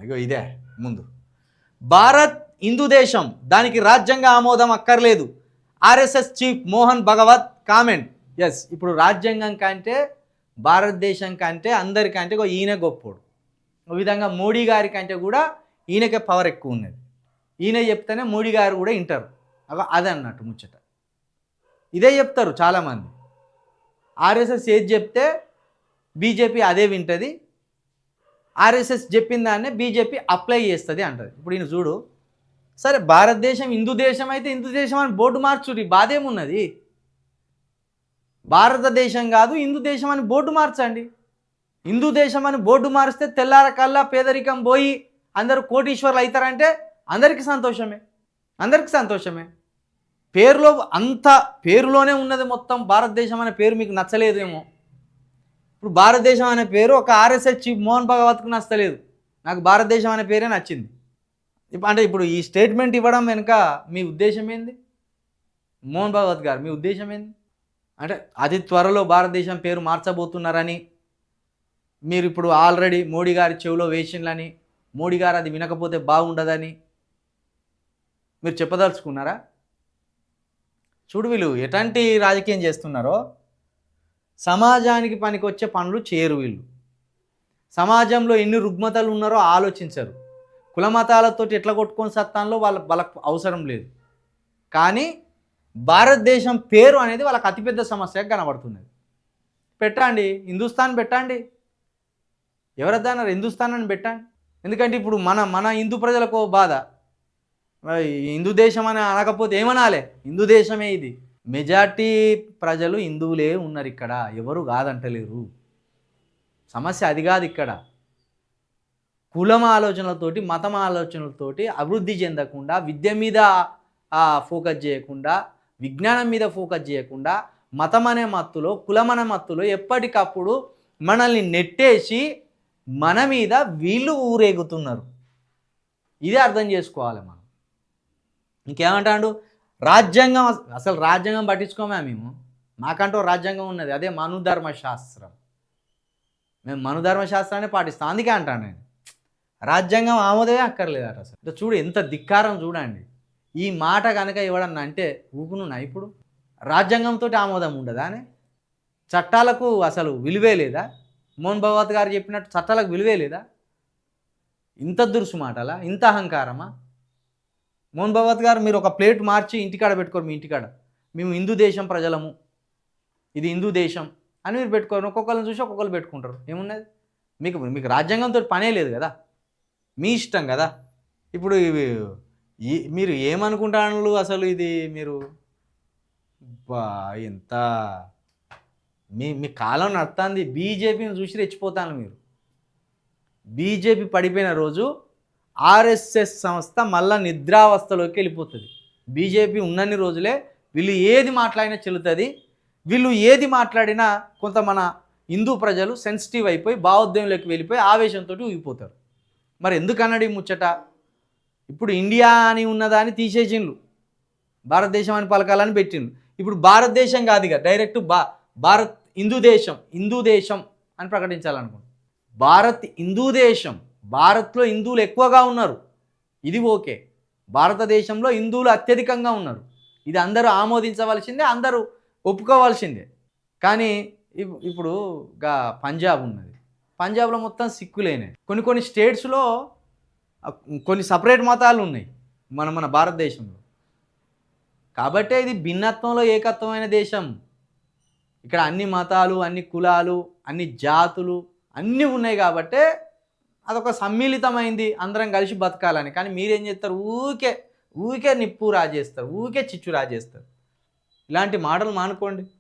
ఇగో ఇదే ముందు భారత్ హిందూ దేశం, దానికి రాజ్యాంగ ఆమోదం అక్కర్లేదు. RSS chief Mohan Bhagwat comment. Yes, ఇప్పుడు రాజ్యాంగం కంటే భారతదేశం కంటే అందరికంటే ఈయన గొప్పోడు. ఒక విధంగా మోడీ గారి కంటే కూడా ఈయనకే పవర్ ఎక్కువ ఉన్నది. ఈయన చెప్తేనే మోడీ గారు కూడా వింటారు. అదే అన్నట్టు ముచ్చట. ఇదే చెప్తారు చాలామంది. ఆర్ఎస్ఎస్ ఏది చెప్తే బీజేపీ అదే వింటుంది, ఆర్ఎస్ఎస్ చెప్పిన దాన్నే బీజేపీ అప్లై చేస్తుంది అంటది. ఇప్పుడు ఈయన చూడు, సరే భారతదేశం హిందూ దేశం అయితే హిందూ దేశం అని బోర్డు మార్చుడి, బాధేమున్నది? భారతదేశం కాదు హిందూ దేశం అని బోర్డు మార్చండి. హిందూ దేశం అని బోర్డు మారిస్తే తెల్లారకల్లా పేదరికం పోయి అందరూ కోటీశ్వర్లు అవుతారంటే అందరికీ సంతోషమే, అందరికీ సంతోషమే. పేరులో అంత పేరులోనే ఉన్నది మొత్తం. భారతదేశం అనే పేరు మీకు నచ్చలేదేమో. ఇప్పుడు భారతదేశం అనే పేరు ఒక ఆర్ఎస్ఎస్ చీఫ్ మోహన్ భగవత్కు నచ్చలేదు, నాకు భారతదేశం అనే పేరే నచ్చింది. అంటే ఇప్పుడు ఈ స్టేట్మెంట్ ఇవ్వడం వెనుక మీ ఉద్దేశం ఏంది? మోహన్ భగవత్ గారు మీ ఉద్దేశం ఏంది? అంటే అతి త్వరలో భారతదేశం పేరు మార్చబోతున్నారని మీరు ఇప్పుడు ఆల్రెడీ మోడీ గారి చెవిలో వేసిండ్లని, మోడీ గారు అది వినకపోతే బాగుండదని మీరు చెప్పదలుచుకున్నారా? చూడు, వీళ్ళు ఎలాంటి రాజకీయం చేస్తున్నారో. సమాజానికి పనికొచ్చే పనులు చేయరు వీళ్ళు. సమాజంలో ఎన్ని రుగ్మతలు ఉన్నారో ఆలోచించరు. కులమతాలతో ఎట్లా కొట్టుకొని సత్తాన్లో వాళ్ళకు అవసరం లేదు. కానీ భారతదేశం పేరు అనేది వాళ్ళకి అతిపెద్ద సమస్యగా కనబడుతున్నది. పెట్టండి, హిందుస్థాన్ పెట్టండి, ఎవరద్దన్నారు హిందుస్థాన్ అని పెట్టండి. ఎందుకంటే ఇప్పుడు మన హిందూ ప్రజలకు బాధ, హిందూ దేశం అని అనకపోతే ఏమనాలి? హిందూ దేశమే ఇది. మెజార్టీ ప్రజలు హిందువులే ఉన్నారు ఇక్కడ, ఎవరు కాదంటలేరు. సమస్య అది కాదు ఇక్కడ. కులం ఆలోచనలతోటి, మతం ఆలోచనలతోటి అభివృద్ధి చెందకుండా, విద్య మీద ఫోకస్ చేయకుండా, విజ్ఞానం మీద ఫోకస్ చేయకుండా, మతం అనే మత్తులో, కులం అనే మత్తులో ఎప్పటికప్పుడు మనల్ని నెట్టేసి మన మీద వీళ్ళు ఊరేగుతున్నారు. ఇదే అర్థం చేసుకోవాలి మనం. ఇంకేమంటాడు? రాజ్యాంగం, అసలు రాజ్యాంగం పట్టించుకోమే మేము. మాకంటూ రాజ్యాంగం ఉన్నది, అదే మనుధర్మశాస్త్రం. మేము మనుధర్మశాస్త్రాన్ని పాటిస్తాం. అందుకే అంటాను నేను, రాజ్యాంగం ఆమోదమే అక్కర్లేదట. అసలు చూడు ఎంత ధిక్కారం చూడండి. ఈ మాట కనుక ఎవడన్నా అంటే ఊపునున్నా. ఇప్పుడు రాజ్యాంగంతో ఆమోదం ఉండదా అని? చట్టాలకు అసలు విలువే లేదా? మోహన్ భగవత్ గారు చెప్పినట్టు చట్టాలకు విలువే లేదా? ఇంత దురుసు మాటలా, ఇంత అహంకారమా? మోహన్ భగవత్ గారు మీరు ఒక ప్లేట్ మార్చి ఇంటికాడ పెట్టుకోరు. మీ ఇంటికాడ మేము హిందూ దేశం ప్రజలము, ఇది హిందూ దేశం అని మీరు పెట్టుకోరు. ఒక్కొక్కరిని చూసి ఒక్కొక్కరు పెట్టుకుంటారు. ఏమున్నది? మీకు రాజ్యాంగంతో పనే లేదు కదా, మీ ఇష్టం కదా. ఇప్పుడు మీరు ఏమనుకుంటాను అసలు? ఇది మీరు ఎంత మీ కాలం నడుతుంది. బీజేపీని చూసి రెచ్చిపోతాను మీరు. బీజేపీ పడిపోయిన రోజు ఆర్ఎస్ఎస్ సంస్థ మళ్ళా నిద్రావస్థలోకి వెళ్ళిపోతుంది. బీజేపీ ఉన్నన్ని రోజులే వీళ్ళు ఏది మాట్లాడినా చెల్లుతుంది. వీళ్ళు ఏది మాట్లాడినా కొంత మన హిందూ ప్రజలు సెన్సిటివ్ అయిపోయి భావోద్వేగంలోకి వెళ్ళిపోయి ఆవేశంతో ఊగిపోతారు. మరి ఎందుకన్నాడు ఈ ముచ్చట? ఇప్పుడు ఇండియా అని ఉన్నదాన్ని తీసేసిండ్రు, భారతదేశం అని పలకాలని పెట్టిండ్రు. ఇప్పుడు భారతదేశం కాదు ఇక, డైరెక్ట్ భారత్ హిందూ దేశం, హిందూ దేశం అని ప్రకటించాలనుకుంటున్నాను. భారత్ హిందూ దేశం, భారత్లో హిందువులు ఎక్కువగా ఉన్నారు, ఇది ఓకే. భారతదేశంలో హిందువులు అత్యధికంగా ఉన్నారు, ఇది అందరూ ఆమోదించవలసిందే, అందరూ ఒప్పుకోవాల్సిందే. కానీ ఇప్పుడు పంజాబ్ ఉన్నది, పంజాబ్లో మొత్తం సిక్కులేనే. కొన్ని స్టేట్స్లో కొన్ని సపరేట్ మతాలు ఉన్నాయి మన భారతదేశంలో. కాబట్టే ఇది భిన్నత్వంలో ఏకత్వమైన దేశం. ఇక్కడ అన్ని మతాలు, అన్ని కులాలు, అన్ని జాతులు అన్నీ ఉన్నాయి. కాబట్టే అదొక సమ్మిళితమైంది, అందరం కలిసి బతకాలని. కానీ మీరేం చేస్తారు? ఊరికే నిప్పు రాజేస్తారు, ఊరికే చిచ్చు రాజేస్తారు. ఇలాంటి మాటలు మానుకోండి.